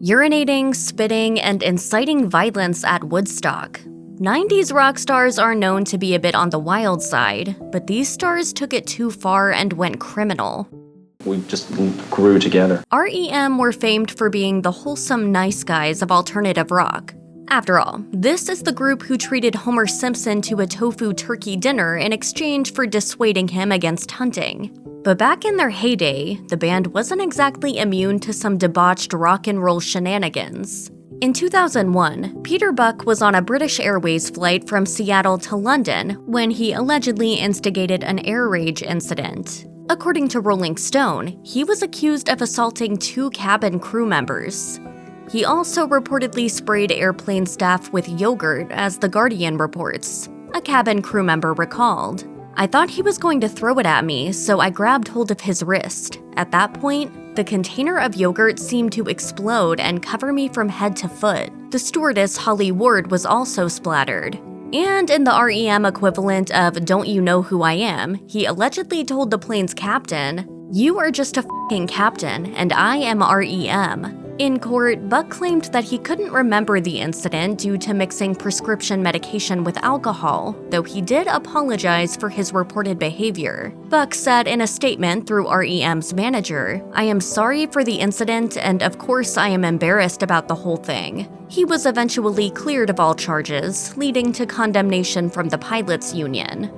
Urinating, spitting, and inciting violence at Woodstock. 90s rock stars are known to be a bit on the wild side, but these stars took it too far and went criminal. We just grew together. REM were famed for being the wholesome nice guys of alternative rock. After all, this is the group who treated Homer Simpson to a tofu turkey dinner in exchange for dissuading him against hunting. But back in their heyday, the band wasn't exactly immune to some debauched rock and roll shenanigans. In 2001, Peter Buck was on a British Airways flight from Seattle to London when he allegedly instigated an air rage incident. According to Rolling Stone, he was accused of assaulting 2 cabin crew members. He also reportedly sprayed airplane staff with yogurt, as The Guardian reports. A cabin crew member recalled, "I thought he was going to throw it at me, so I grabbed hold of his wrist. At that point, the container of yogurt seemed to explode and cover me from head to foot." The stewardess Holly Ward was also splattered. And in the REM equivalent of "Don't you know who I am," he allegedly told the plane's captain, "You are just a f***ing captain, and I am REM." In court, Buck claimed that he couldn't remember the incident due to mixing prescription medication with alcohol, though he did apologize for his reported behavior. Buck said in a statement through REM's manager, "I am sorry for the incident, and of course I am embarrassed about the whole thing." He was eventually cleared of all charges, leading to condemnation from the pilots' union.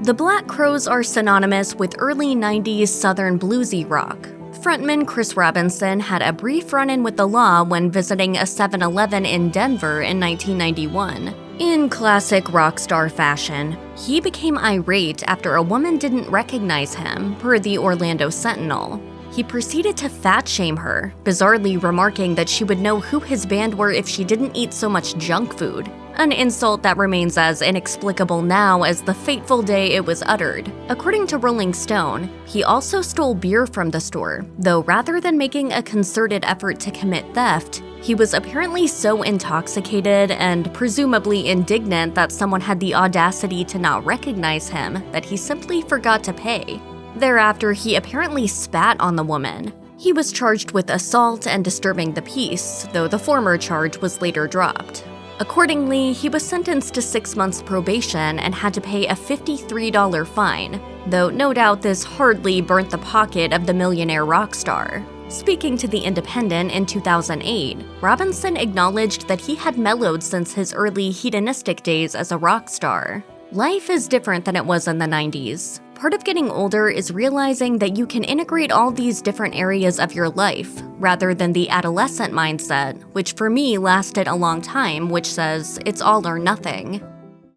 The Black Crowes are synonymous with early 90s Southern bluesy rock. Frontman Chris Robinson had a brief run-in with the law when visiting a 7-Eleven in Denver in 1991. In classic rock star fashion, he became irate after a woman didn't recognize him, per the Orlando Sentinel. He proceeded to fat-shame her, bizarrely remarking that she would know who his band were if she didn't eat so much junk food, an insult that remains as inexplicable now as the fateful day it was uttered. According to Rolling Stone, he also stole beer from the store, though rather than making a concerted effort to commit theft, he was apparently so intoxicated and presumably indignant that someone had the audacity to not recognize him that he simply forgot to pay. Thereafter, he apparently spat on the woman. He was charged with assault and disturbing the peace, though the former charge was later dropped. Accordingly, he was sentenced to 6 months probation and had to pay a $53 fine, though no doubt this hardly burnt the pocket of the millionaire rock star. Speaking to The Independent in 2008, Robinson acknowledged that he had mellowed since his early hedonistic days as a rock star. Life is different than it was in the 90s. Part of getting older is realizing that you can integrate all these different areas of your life, rather than the adolescent mindset, which for me lasted a long time, which says it's all or nothing.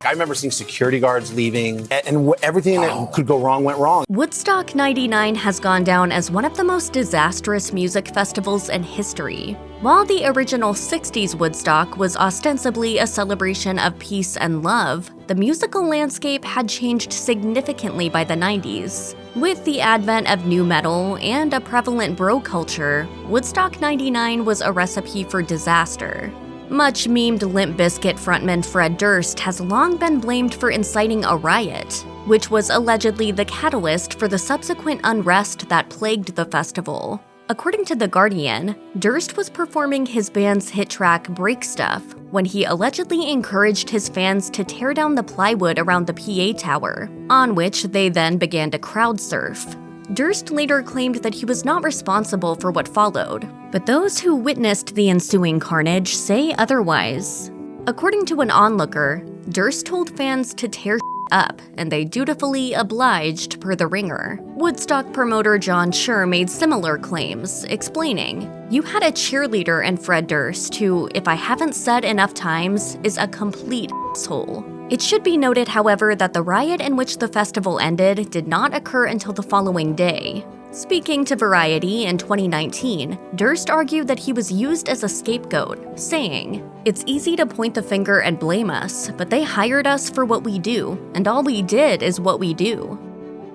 I remember seeing security guards leaving, and everything that could go wrong went wrong. Woodstock 99 has gone down as one of the most disastrous music festivals in history. While the original 60s Woodstock was ostensibly a celebration of peace and love, the musical landscape had changed significantly by the 90s. With the advent of nu metal and a prevalent bro culture, Woodstock 99 was a recipe for disaster. Much memed Limp Bizkit frontman Fred Durst has long been blamed for inciting a riot, which was allegedly the catalyst for the subsequent unrest that plagued the festival. According to The Guardian, Durst was performing his band's hit track Break Stuff when he allegedly encouraged his fans to tear down the plywood around the PA tower, on which they then began to crowd surf. Durst later claimed that he was not responsible for what followed, but those who witnessed the ensuing carnage say otherwise. According to an onlooker, Durst told fans to tear up, and they dutifully obliged, per The Ringer. Woodstock promoter John Schur made similar claims, explaining, "You had a cheerleader in Fred Durst who, if I haven't said enough times, is a complete asshole." It should be noted, however, that the riot in which the festival ended did not occur until the following day. Speaking to Variety in 2019, Durst argued that he was used as a scapegoat, saying, "It's easy to point the finger and blame us, but they hired us for what we do, and all we did is what we do."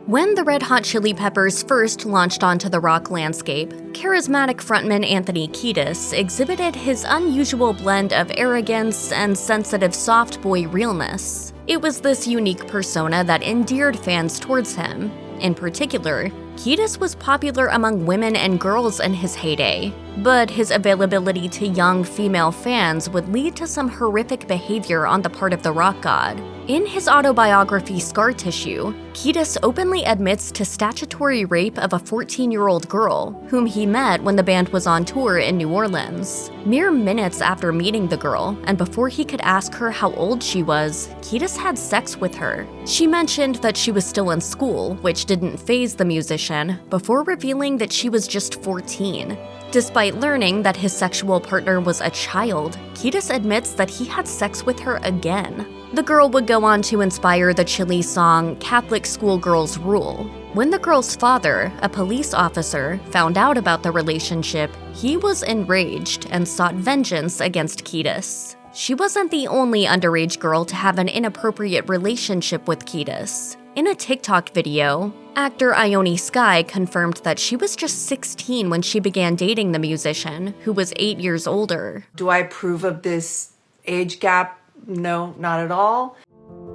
When the Red Hot Chili Peppers first launched onto the rock landscape, charismatic frontman Anthony Kiedis exhibited his unusual blend of arrogance and sensitive soft boy realness. It was this unique persona that endeared fans towards him. In particular, Kiedis was popular among women and girls in his heyday. But his availability to young female fans would lead to some horrific behavior on the part of the rock god. In his autobiography Scar Tissue, Kiedis openly admits to statutory rape of a 14-year-old girl, whom he met when the band was on tour in New Orleans. Mere minutes after meeting the girl, and before he could ask her how old she was, Kiedis had sex with her. She mentioned that she was still in school, which didn't faze the musician, before revealing that she was just 14. Despite learning that his sexual partner was a child, Kiedis admits that he had sex with her again. The girl would go on to inspire the Chile song Catholic Schoolgirls Rule. When the girl's father, a police officer, found out about the relationship, he was enraged and sought vengeance against Kiedis. She wasn't the only underage girl to have an inappropriate relationship with Kiedis. In a TikTok video, actor Ione Skye confirmed that she was just 16 when she began dating the musician, who was 8 years older. Do I approve of this age gap? No, not at all.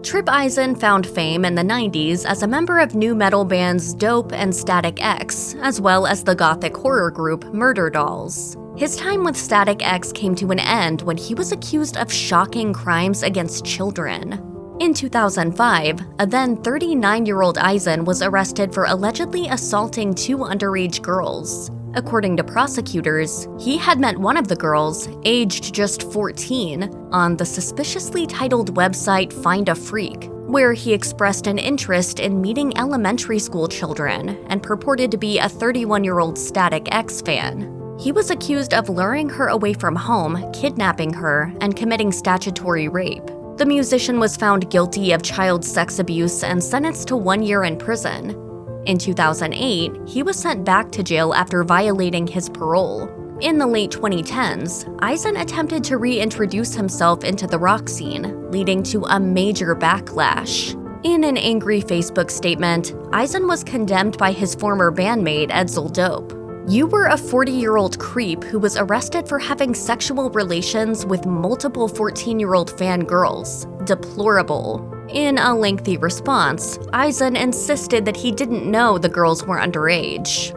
Tripp Eisen found fame in the 90s as a member of nu metal bands Dope and Static X, as well as the gothic horror group Murder Dolls. His time with Static X came to an end when he was accused of shocking crimes against children. In 2005, a then 39-year-old Eisen was arrested for allegedly assaulting 2 underage girls. According to prosecutors, he had met one of the girls, aged just 14, on the suspiciously titled website Find a Freak, where he expressed an interest in meeting elementary school children and purported to be a 31-year-old Static X fan. He was accused of luring her away from home, kidnapping her, and committing statutory rape. The musician was found guilty of child sex abuse and sentenced to 1 year in prison. In 2008, he was sent back to jail after violating his parole. In the late 2010s, Eisen attempted to reintroduce himself into the rock scene, leading to a major backlash. In an angry Facebook statement, Eisen was condemned by his former bandmate Edsel Dope. "You were a 40-year-old creep who was arrested for having sexual relations with multiple 14-year-old fangirls. Deplorable." In a lengthy response, Eisen insisted that he didn't know the girls were underage.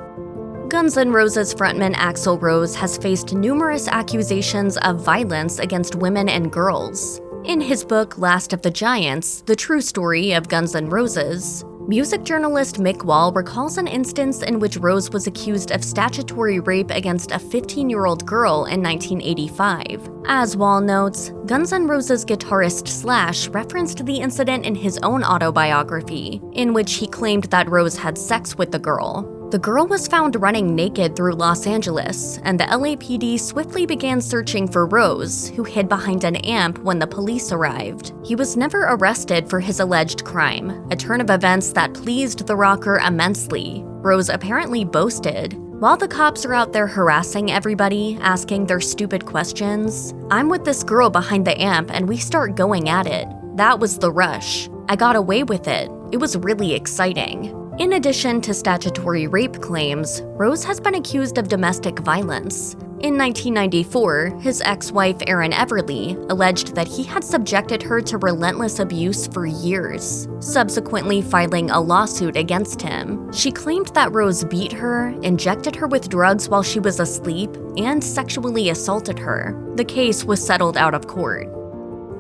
Guns N' Roses frontman Axl Rose has faced numerous accusations of violence against women and girls. In his book Last of the Giants, The True Story of Guns N' Roses, music journalist Mick Wall recalls an instance in which Rose was accused of statutory rape against a 15-year-old girl in 1985. As Wall notes, Guns N' Roses guitarist Slash referenced the incident in his own autobiography, in which he claimed that Rose had sex with the girl. The girl was found running naked through Los Angeles, and the LAPD swiftly began searching for Rose, who hid behind an amp when the police arrived. He was never arrested for his alleged crime, a turn of events that pleased the rocker immensely. Rose apparently boasted, "While the cops are out there harassing everybody, asking their stupid questions, I'm with this girl behind the amp and we start going at it. That was the rush. I got away with it. It was really exciting." In addition to statutory rape claims, Rose has been accused of domestic violence. In 1994, his ex-wife Erin Everly alleged that he had subjected her to relentless abuse for years, subsequently filing a lawsuit against him. She claimed that Rose beat her, injected her with drugs while she was asleep, and sexually assaulted her. The case was settled out of court.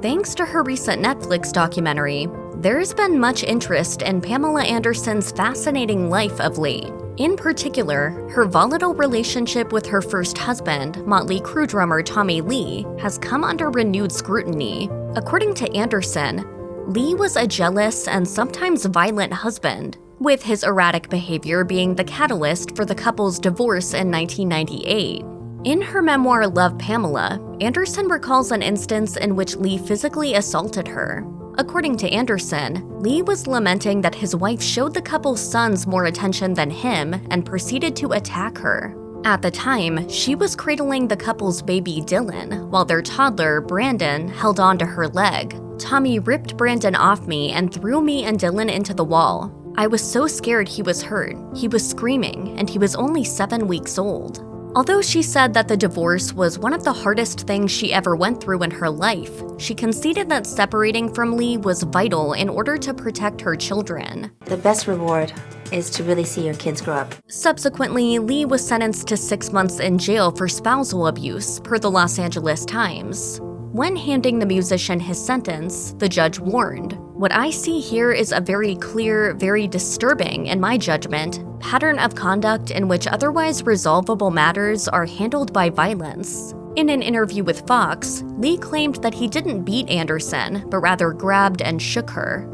Thanks to her recent Netflix documentary, there's been much interest in Pamela Anderson's fascinating life of late. In particular, her volatile relationship with her first husband, Motley Crue drummer Tommy Lee, has come under renewed scrutiny. According to Anderson, Lee was a jealous and sometimes violent husband, with his erratic behavior being the catalyst for the couple's divorce in 1998. In her memoir Love, Pamela, Anderson recalls an instance in which Lee physically assaulted her. According to Anderson, Lee was lamenting that his wife showed the couple's sons more attention than him and proceeded to attack her. At the time, she was cradling the couple's baby Dylan, while their toddler, Brandon, held onto her leg. "Tommy ripped Brandon off me and threw me and Dylan into the wall. I was so scared he was hurt. He was screaming, and he was only 7 weeks old." Although she said that the divorce was one of the hardest things she ever went through in her life, she conceded that separating from Lee was vital in order to protect her children. The best reward is to really see your kids grow up. Subsequently, Lee was sentenced to 6 months in jail for spousal abuse, per the Los Angeles Times. When handing the musician his sentence, the judge warned, "What I see here is a very clear, very disturbing, in my judgment, pattern of conduct in which otherwise resolvable matters are handled by violence." In an interview with Fox, Lee claimed that he didn't beat Anderson, but rather grabbed and shook her.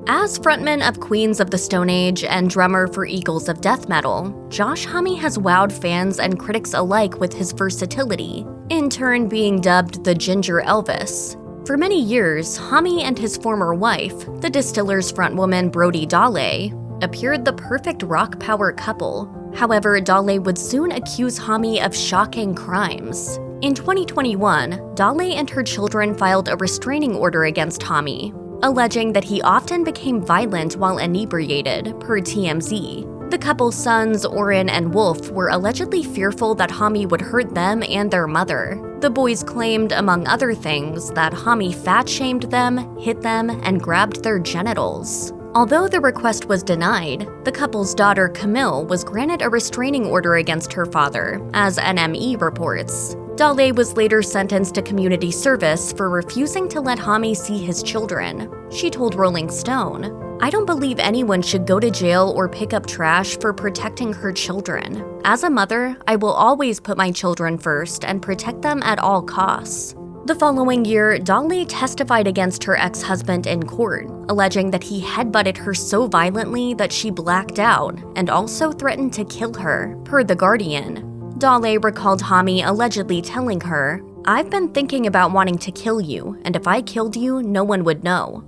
As frontman of Queens of the Stone Age and drummer for Eagles of Death Metal, Josh Homme has wowed fans and critics alike with his versatility, in turn being dubbed the Ginger Elvis. For many years, Homme and his former wife, the Distillers frontwoman Brody Dalle, appeared the perfect rock power couple. However, Dalle would soon accuse Homme of shocking crimes. In 2021, Dalle and her children filed a restraining order against Homme, alleging that he often became violent while inebriated, per TMZ. The couple's sons, Oren and Wolf, were allegedly fearful that Homme would hurt them and their mother. The boys claimed, among other things, that Homme fat-shamed them, hit them, and grabbed their genitals. Although the request was denied, the couple's daughter Camille was granted a restraining order against her father, as NME reports. Dalle was later sentenced to community service for refusing to let Homme see his children. She told Rolling Stone, "I don't believe anyone should go to jail or pick up trash for protecting her children. As a mother, I will always put my children first and protect them at all costs." The following year, Dalle testified against her ex-husband in court, alleging that he headbutted her so violently that she blacked out and also threatened to kill her, per The Guardian. Dalle recalled Homme allegedly telling her, "I've been thinking about wanting to kill you, and if I killed you, no one would know."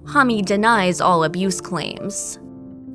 Homme denies all abuse claims.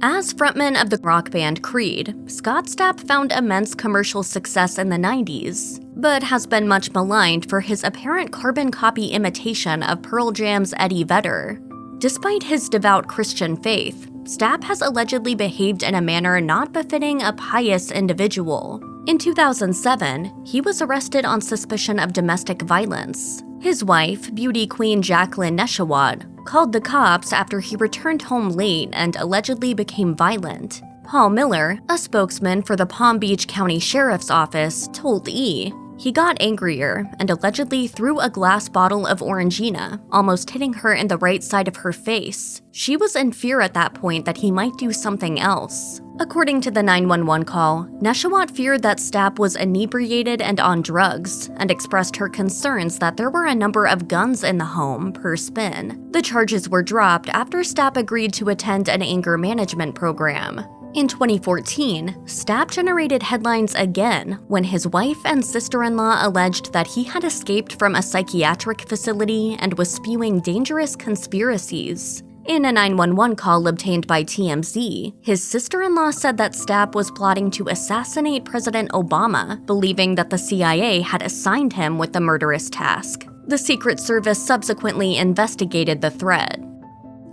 As frontman of the rock band Creed, Scott Stapp found immense commercial success in the 90s, but has been much maligned for his apparent carbon copy imitation of Pearl Jam's Eddie Vedder. Despite his devout Christian faith, Stapp has allegedly behaved in a manner not befitting a pious individual. In 2007, he was arrested on suspicion of domestic violence. His wife, beauty queen Jacqueline Neshawat, called the cops after he returned home late and allegedly became violent. Paul Miller, a spokesman for the Palm Beach County Sheriff's Office, told E! He got angrier and allegedly threw a glass bottle of Orangina, almost hitting her in the right side of her face. She was in fear at that point that he might do something else. According to the 911 call, Neshawat feared that Stapp was inebriated and on drugs, and expressed her concerns that there were a number of guns in the home, per Spin. The charges were dropped after Stapp agreed to attend an anger management program. In 2014, Stapp generated headlines again when his wife and sister-in-law alleged that he had escaped from a psychiatric facility and was spewing dangerous conspiracies. In a 911 call obtained by TMZ, his sister-in-law said that Stapp was plotting to assassinate President Obama, believing that the CIA had assigned him with the murderous task. The Secret Service subsequently investigated the threat.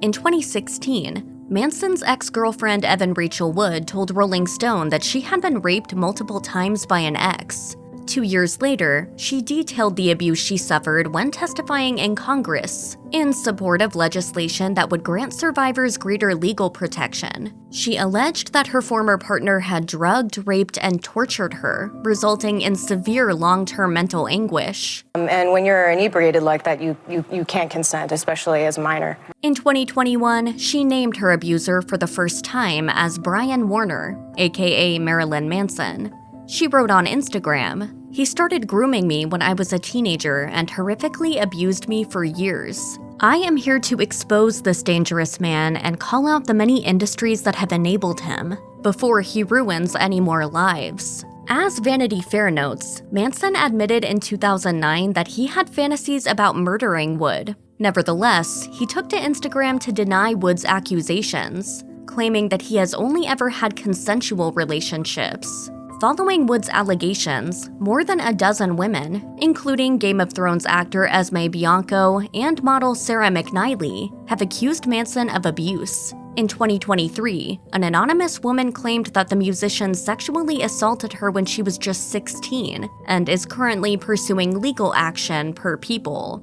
In 2016, Manson's ex-girlfriend Evan Rachel Wood told Rolling Stone that she had been raped multiple times by an ex. 2 years later, she detailed the abuse she suffered when testifying in Congress in support of legislation that would grant survivors greater legal protection. She alleged that her former partner had drugged, raped, and tortured her, resulting in severe long-term mental anguish. And when you're inebriated like that, you can't consent, especially as a minor. In 2021, she named her abuser for the first time as Brian Warner, aka Marilyn Manson. She wrote on Instagram, "He started grooming me when I was a teenager and horrifically abused me for years. I am here to expose this dangerous man and call out the many industries that have enabled him, before he ruins any more lives." As Vanity Fair notes, Manson admitted in 2009 that he had fantasies about murdering Wood. Nevertheless, he took to Instagram to deny Wood's accusations, claiming that he has only ever had consensual relationships. Following Wood's allegations, more than a dozen women, including Game of Thrones actor Esme Bianco and model Sarah McNally, have accused Manson of abuse. In 2023, an anonymous woman claimed that the musician sexually assaulted her when she was just 16 and is currently pursuing legal action per People.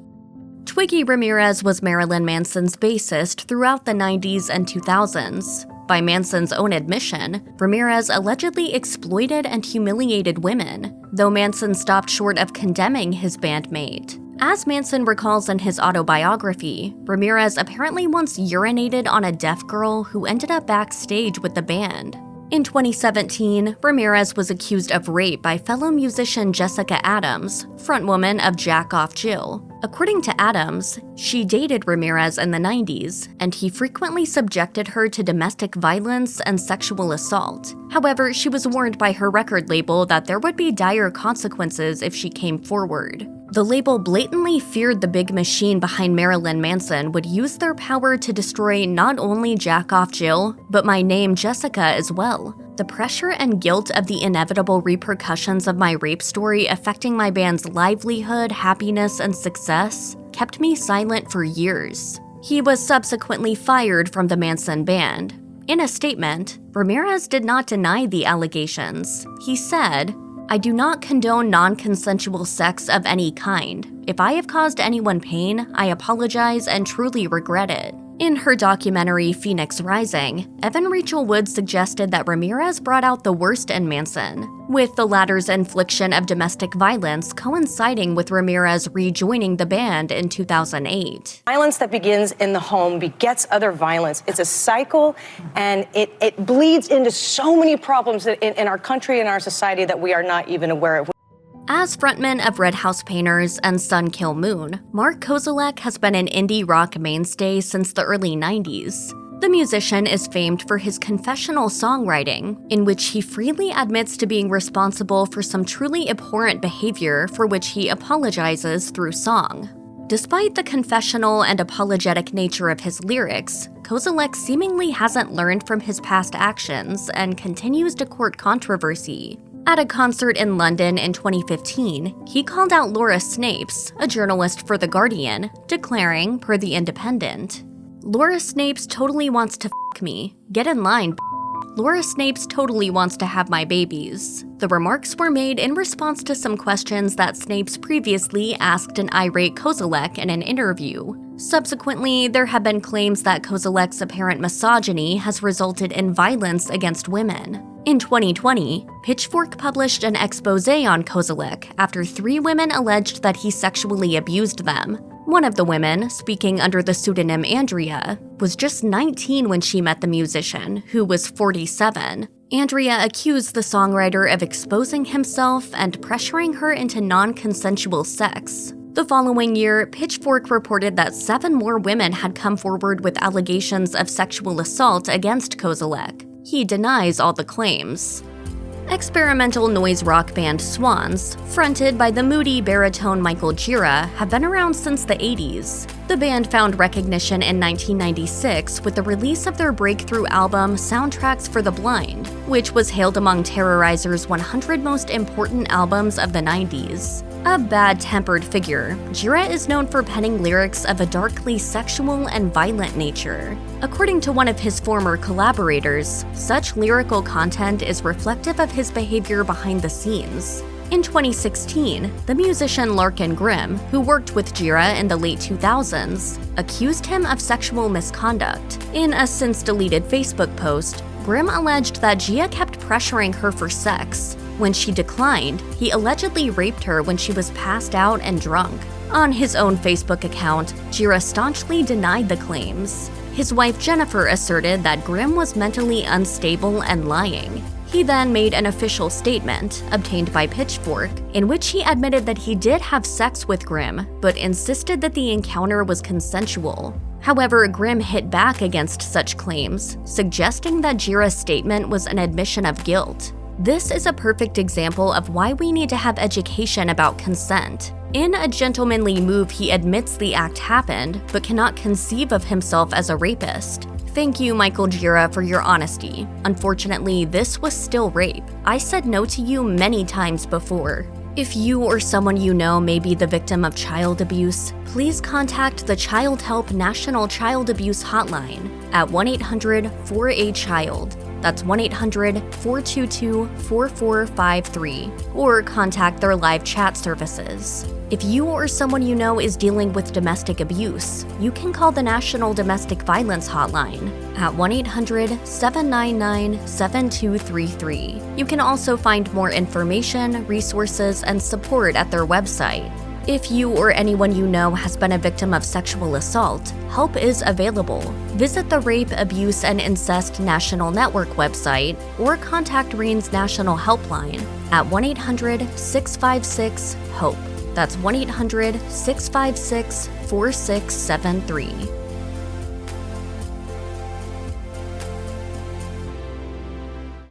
Twiggy Ramirez was Marilyn Manson's bassist throughout the 90s and 2000s. By Manson's own admission, Ramirez allegedly exploited and humiliated women, though Manson stopped short of condemning his bandmate. As Manson recalls in his autobiography, Ramirez apparently once urinated on a deaf girl who ended up backstage with the band. In 2017, Ramirez was accused of rape by fellow musician Jessica Adams, frontwoman of Jack Off Jill. According to Adams, she dated Ramirez in the 90s, and he frequently subjected her to domestic violence and sexual assault. However, she was warned by her record label that there would be dire consequences if she came forward. The label blatantly feared the big machine behind Marilyn Manson would use their power to destroy not only Jack Off Jill, but my name Jessica as well. The pressure and guilt of the inevitable repercussions of my rape story affecting my band's livelihood, happiness, and success kept me silent for years. He was subsequently fired from the Manson band. In a statement, Ramirez did not deny the allegations. He said, "I do not condone non-consensual sex of any kind. If I have caused anyone pain, I apologize and truly regret it." In her documentary Phoenix Rising, Evan Rachel Wood suggested that Ramirez brought out the worst in Manson, with the latter's infliction of domestic violence coinciding with Ramirez rejoining the band in 2008. Violence that begins in the home begets other violence. It's a cycle, and it bleeds into so many problems in our country and our society that we are not even aware of. As frontman of Red House Painters and Sun Kil Moon, Mark Kozelek has been an indie rock mainstay since the early 90s. The musician is famed for his confessional songwriting, in which he freely admits to being responsible for some truly abhorrent behavior for which he apologizes through song. Despite the confessional and apologetic nature of his lyrics, Kozelek seemingly hasn't learned from his past actions and continues to court controversy. At a concert in London in 2015, he called out Laura Snapes, a journalist for The Guardian, declaring, per The Independent, "Laura Snapes totally wants to f*** me. Get in line, Laura Snapes totally wants to have my babies." The remarks were made in response to some questions that Snapes previously asked an irate Kozelek in an interview. Subsequently, there have been claims that Kozelek's apparent misogyny has resulted in violence against women. In 2020, Pitchfork published an expose on Kozelek after 3 women alleged that he sexually abused them. One of the women, speaking under the pseudonym Andrea, was just 19 when she met the musician, who was 47. Andrea accused the songwriter of exposing himself and pressuring her into non-consensual sex. The following year, Pitchfork reported that 7 more women had come forward with allegations of sexual assault against Kozelek. He denies all the claims. Experimental noise rock band Swans, fronted by the moody baritone Michael Gira, have been around since the 80s. The band found recognition in 1996 with the release of their breakthrough album Soundtracks for the Blind, which was hailed among Terrorizer's 100 most important albums of the 90s. A bad-tempered figure, Gira is known for penning lyrics of a darkly sexual and violent nature. According to one of his former collaborators, such lyrical content is reflective of his behavior behind the scenes. In 2016, the musician Larkin Grimm, who worked with Gira in the late 2000s, accused him of sexual misconduct. In a since-deleted Facebook post, Grimm alleged that Gira kept pressuring her for sex. When she declined, he allegedly raped her when she was passed out and drunk. On his own Facebook account, Gira staunchly denied the claims. His wife Jennifer asserted that Grimm was mentally unstable and lying. He then made an official statement, obtained by Pitchfork, in which he admitted that he did have sex with Grimm, but insisted that the encounter was consensual. However, Grimm hit back against such claims, suggesting that Gira's statement was an admission of guilt. This is a perfect example of why we need to have education about consent. In a gentlemanly move, he admits the act happened, but cannot conceive of himself as a rapist. Thank you, Michael Gira, for your honesty. Unfortunately, this was still rape. I said no to you many times before. If you or someone you know may be the victim of child abuse, please contact the Child Help National Child Abuse Hotline at 1-800-4A-CHILD. That's 1-800-422-4453, or contact their live chat services. If you or someone you know is dealing with domestic abuse, you can call the National Domestic Violence Hotline at 1-800-799-7233. You can also find more information, resources, and support at their website. If you or anyone you know has been a victim of sexual assault, help is available. Visit the Rape, Abuse, and Incest National Network website or contact RAIN's National Helpline at 1-800-656-HOPE. That's 1-800-656-4673.